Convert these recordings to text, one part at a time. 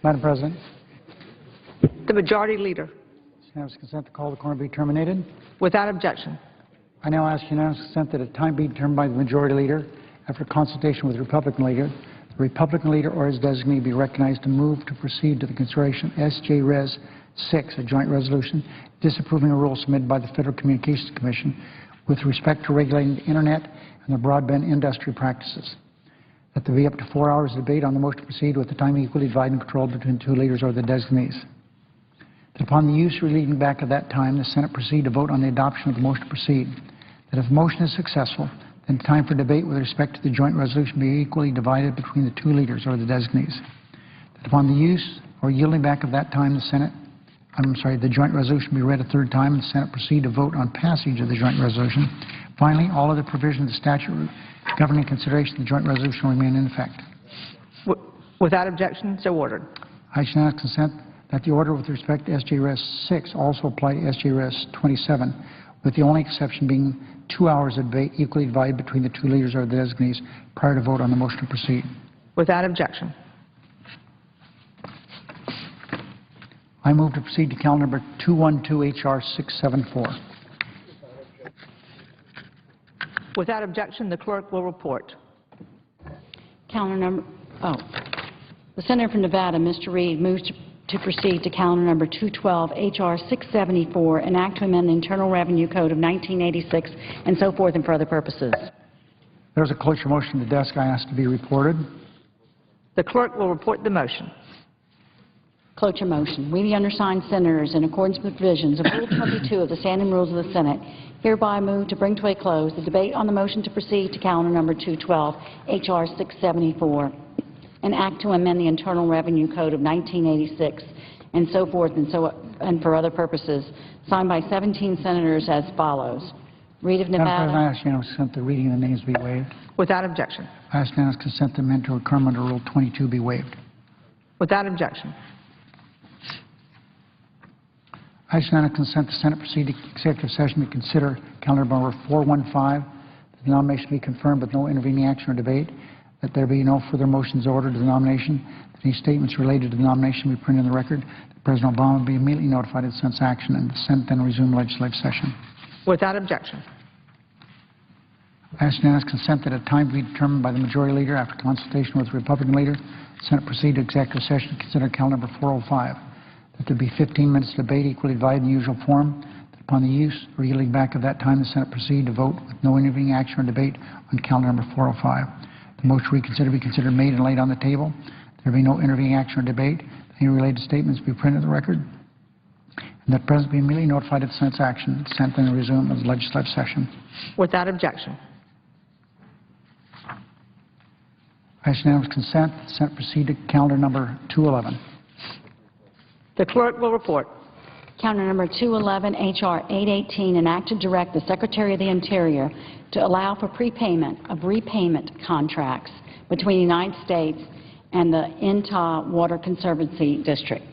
Madam President, The Majority Leader. unanimous consent the call to the be terminated. Without objection. I now ask unanimous consent that a time be determined by the Majority Leader after consultation with the Republican Leader. The Republican Leader or his designee be recognized to move to proceed to the consideration of SJ Res 6, a joint resolution disapproving a rule submitted by the Federal Communications Commission with respect to regulating the Internet and the broadband industry practices. That there be up to 4 hours of debate on the motion to proceed with the time equally divided and controlled between the two leaders or the designees. That upon the use or leading back of that time, the Senate proceed to vote on the adoption of the motion to proceed. That if the motion is successful, then time for debate with respect to the joint resolution be equally divided between the two leaders or the designees. That upon the use or yielding back of that time, the joint resolution be read a third time and the Senate proceed to vote on passage of the joint resolution. Finally, all other provisions of the statute governing consideration of the joint resolution will remain in effect. Without objection, so ordered. I shall now consent that the order with respect to SJ Res 6 also apply to SJ Res 27, with the only exception being 2 hours of debate equally divided between the two leaders or the designees prior to vote on the motion to proceed. Without objection. I move to proceed to calendar number 212 HR 674. Without objection, the clerk will report. The Senator from Nevada, Mr. Reed, moves to proceed to calendar number 212 HR 674, an act to amend the Internal Revenue Code of 1986 and so forth and for other purposes. There's a cloture motion to the desk I ask to be reported. The clerk will report the motion. Cloture motion. We, the undersigned senators, in accordance with provisions of Rule 22 of the Standing Rules of the Senate, hereby move to bring to a close the debate on the motion to proceed to calendar number 212, H.R. 674, an act to amend the Internal Revenue Code of 1986, and so forth and for other purposes, signed by 17 senators as follows. Reed of Nevada. Madam President, I ask unanimous consent that reading of the names be waived. Without objection. I ask unanimous consent that amendment to occur under Rule 22 be waived. Without objection. I ask unanimous consent the Senate proceed to executive session to consider calendar number 415, that the nomination be confirmed with no intervening action or debate, that there be no further motions ordered to the nomination, that any statements related to the nomination be printed in the record, that President Obama be immediately notified of the Senate's action, and the Senate then resume legislative session. Without objection. I ask unanimous consent that a time be determined by the Majority Leader after consultation with the Republican Leader, the Senate proceed to executive session to consider calendar number 405, that there be 15 minutes of debate equally divided in the usual form, that upon the use or yielding back of that time, the Senate proceed to vote with no intervening action or debate on calendar number 405. The motion to reconsider be considered made and laid on the table. There be no intervening action or debate. Any related statements be printed in the record. And that the President be immediately notified of the Senate's action. The Senate then resume the legislative session. Without objection. I ask unanimous consent that the Senate proceed to calendar number 211. The clerk will report. Calendar number 211, H.R. 818, an act to direct the Secretary of the Interior to allow for prepayment of repayment contracts between the United States and the Utah Water Conservancy District.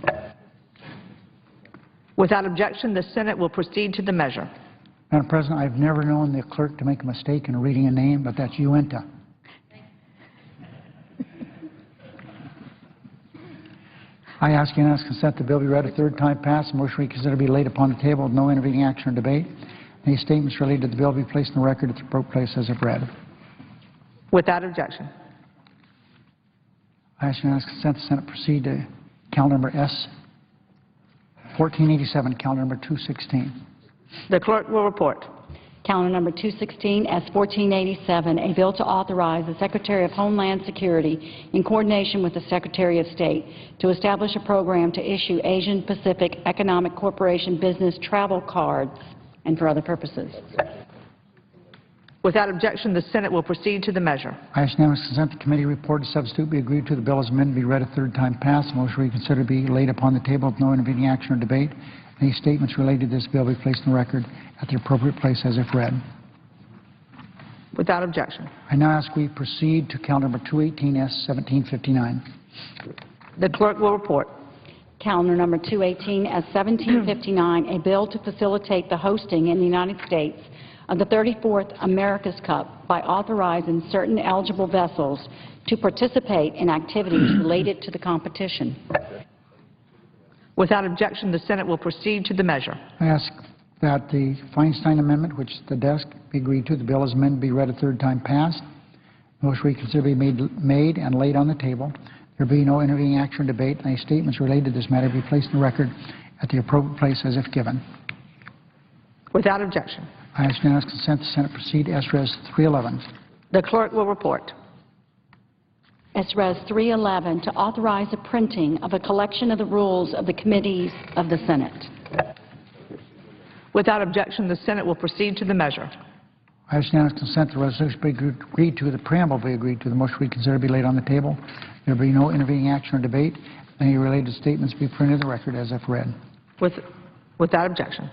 Without objection, the Senate will proceed to the measure. Madam President, I've never known the clerk to make a mistake in reading a name, but that's Uinta. I ask unanimous consent the bill be read a third time passed. The motion reconsider be laid upon the table with no intervening action or debate. Any statements related to the bill be placed in the record at the appropriate place as if read. Without objection. I ask unanimous consent the Senate proceed to calendar number S 1487, calendar number 216. The clerk will report. Calendar number 216, S 1487, a bill to authorize the Secretary of Homeland Security, in coordination with the Secretary of State, to establish a program to issue Asian Pacific Economic Corporation business travel cards and for other purposes. Without objection, the Senate will proceed to the measure. I ask unanimous consent the committee report to substitute be agreed to. The bill as amended be read a third time passed. The motion reconsider be laid upon the table with no intervening action or debate. Any statements related to this bill be placed in the record at the appropriate place as if read. Without objection. I now ask we proceed to calendar number 218S 1759. The clerk will report. Calendar number 218 S 1759, a bill to facilitate the hosting in the United States of the 34th America's Cup by authorizing certain eligible vessels to participate in activities related to the competition. Without objection, the Senate will proceed to the measure. I ask that the Feinstein Amendment, which is at the desk, be agreed to. The bill as amended be read a third time passed. Motion reconsider be made and laid on the table. There be no intervening action or debate. Any statements related to this matter be placed in the record at the appropriate place as if given. Without objection. I ask unanimous consent the Senate proceed S. Res. 311. The clerk will report. S. Res. 311, to authorize the printing of a collection of the rules of the committees of the Senate. Without objection, the Senate will proceed to the measure. I ask unanimous consent the resolution be agreed to, the preamble be agreed to, the motion reconsider be laid on the table. There be no intervening action or debate. Any related statements be printed in the record as if read. Without objection.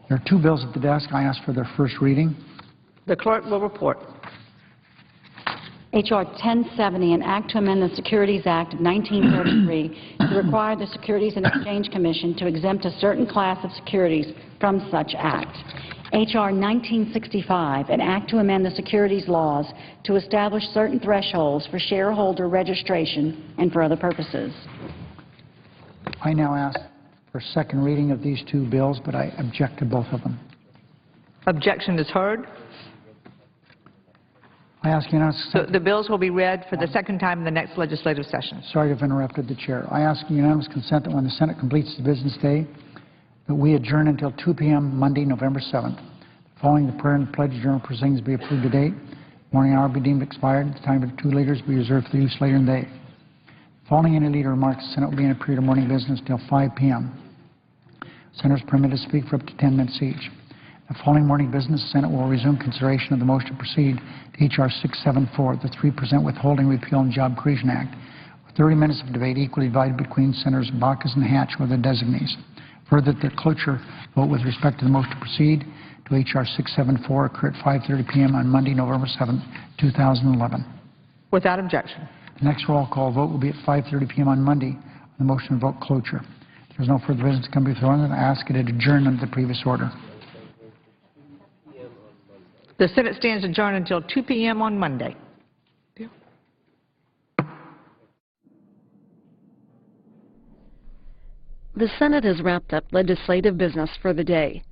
There are two bills at the desk. I ask for their first reading. The clerk will report. H.R. 1070, an act to amend the Securities Act of 1933 to require the Securities and Exchange Commission to exempt a certain class of securities from such act. H.R. 1965, an act to amend the securities laws to establish certain thresholds for shareholder registration and for other purposes. I now ask for second reading of these two bills, but I object to both of them. Objection is heard. I ask unanimous consent. The bills will be read for the second time in the next legislative session. Sorry to have interrupted the chair. I ask unanimous consent that when the Senate completes the business day, that we adjourn until 2 p.m. Monday, November 7th. Following the prayer and pledge, adjournment proceedings be approved today. Morning hour be deemed expired. The time of the two leaders be reserved for use later in the day. Following any leader remarks, the Senate will be in a period of morning business until 5 p.m. Senators permitted to speak for up to 10 minutes each. The following morning business, the Senate will resume consideration of the motion to proceed to H.R. 674, the 3% Withholding, Repeal, and Job Creation Act, with 30 minutes of debate equally divided between Senators Baucus and Hatch or their designees. Further, the cloture vote with respect to the motion to proceed to H.R. 674 occur at 5:30 p.m. on Monday, November 7, 2011. Without objection. The next roll call vote will be at 5:30 p.m. on Monday on the motion to vote cloture. If there is no further business to come before us, I ask it adjourn under the previous order. The Senate stands adjourned until 2 p.m. on Monday. The Senate has wrapped up legislative business for the day.